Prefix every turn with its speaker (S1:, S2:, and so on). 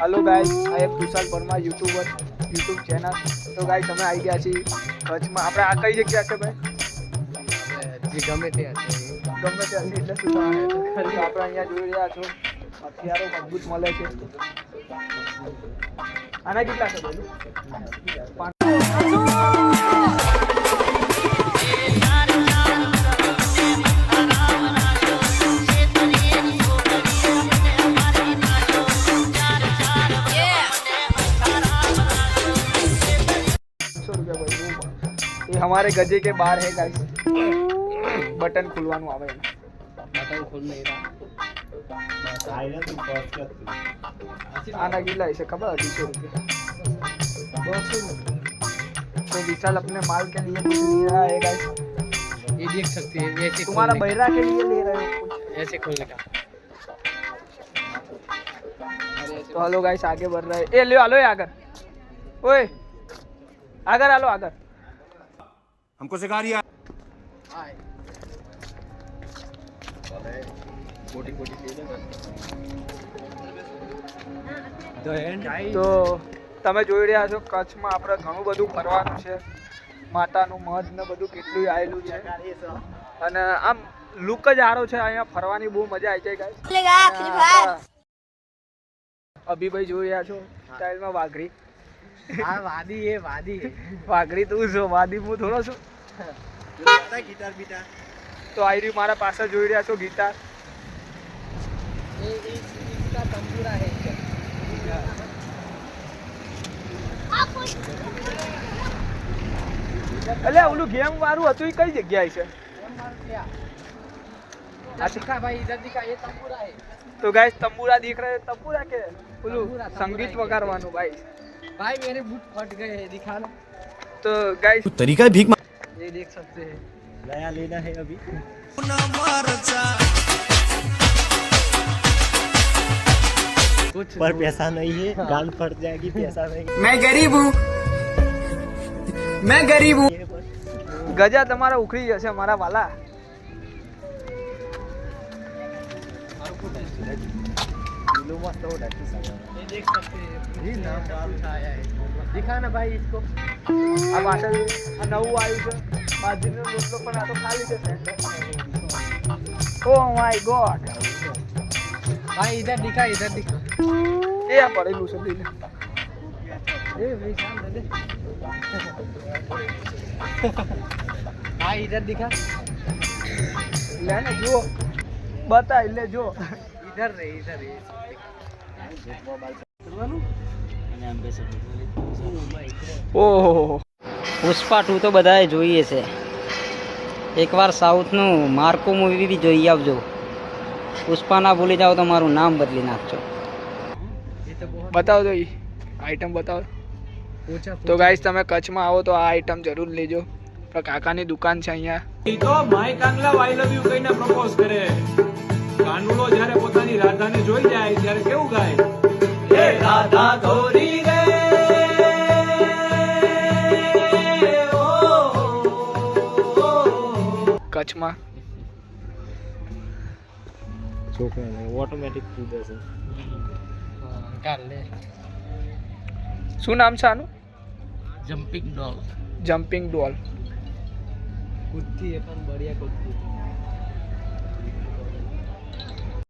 S1: Hello guys, I am Kusal Verma, YouTube channel. तो guys અમે આવી ગયા છીએ કચ્છમાં। આપણે આ કઈ જગ્યા છે ભાઈ?
S2: જે ગમે તે હશે
S1: એટલે શું થાય તો આપણે અહીંયા જોઈ રહ્યા છો હથિયારો મજબૂત મળે છે। આના કેટલા છે ભાઈ? ये हमारे गजे के बाहर है गाइस। बटन खुलवानु आवे है।
S2: बटन खोल नहीं रहा।
S1: आना गिला इसे खबर 200 रुपये। तो विशाल अपने माल के लिए कुछ ले रहा है गाइस।
S2: ये देख सकते हैं ऐसे
S1: तुम्हारा बहरा के लिए ले रहे हो कुछ?
S2: ऐसे खोलने का।
S1: तो हेलो गाइस, आगे बढ़ रहा है। ए ले आलो आगर, ओए आगर आलो आगर,
S3: हमको सिखा रिया।
S1: તો તમે જોઈ રહ્યા છો કચ્છમાં આપણે ઘણું બધું ફરવાનું છે। માતાનું મધ ને બધું કેટલું આવેલું છે અને આમ લુક જ સારો છે। અહીંયા ફરવાની બહુ મજા આવી જાય ગાઈસ। અભિભાઈ જોઈ રહ્યા છો સ્ટાઇલમાં વાઘરી।
S2: हाँ वादी है वादी है।
S1: વાઘરી તું છો, વાદી હું થોડો છું।
S3: गिटार बिटार
S1: તો આ રહ્યું મારા પાસે જોઈ રહ્યા છો ગિટાર।
S2: ये इसका तंबूरा है।
S1: એટલે ઓલું ગેમ વાળું હતું એ કઈ જગ્યાએ છે?
S2: दिखा भाई इधर दिखा, ये तंबूरा है।
S1: તો ગાઈસ तंबूरा दिख रहे हैं। तंबूरा के ઓલું
S2: તંબુરા
S1: સંગીત વગાડવાનું ભાઈ।
S2: भाई मेरे बूट फट गए हैं, दिखा ना।
S1: तो गाइस
S3: तरीका है भीख
S2: ये देख सकते हैं।
S3: नया लेना है अभी।
S2: कुछ
S3: पर पैसा नहीं है, गान फट जाएगी, पैसा नहीं।
S1: मैं गरीब हूँ। गजा તમારા ઉખડી જશે મારા વાલા।
S2: ये देख सकते हैं। ये नाम उठाया है। दिखा ना भाई इसको।
S1: આ પાછળ આ નવું આવ્યું છે બાજરીનો રોટલો, પણ આ તો ખાલી છે સેન્ટર। ઓ માય ગોડ,
S2: भाई इधर दिखा, इधर दिखा।
S1: એ આ પડેલું છે લઈને।
S2: ए भाई शाम दे। भाई इधर दिखा।
S1: લે ને જો બતાય, લે જો
S2: इधर रे, इधर रे।
S1: ઓહો।
S4: પુષ્પા 2 તો બધાએ જોઈએ છે। એકવાર સાઉથનું માર્કો મૂવી બી જોઈ આવજો। પુષ્પા ના ભૂલી જાઓ તો મારું નામ બદલી નાખજો।
S2: ये तो बहुत
S1: બતાવો તો આઈટમ બતાવો।
S2: ऊंचा।
S1: તો ગાઈસ તમે કચ્છમાં આવો તો આ આઈટમ જરૂર લેજો। આપણા કાકાની દુકાન છે અહીંયા।
S5: તો ભાઈ કાંગલા આઈ લવ યુ કહીને પ્રપોઝ કરે। કાનુડો જ્યારે પોતાની રાધાને જોઈ જાય ત્યારે કેવું ગાય? એ રાધા ગોરી રે ઓ
S1: કચ્છમાં
S3: છોકરાને ઓટોમેટિક કૂદે છે।
S2: कर ले।
S1: શું નામ છે આનું?
S2: Jumping dog.
S1: જમ્પિંગ ડોલ।
S2: कुत्ती है पण बढ़िया कुत्ती।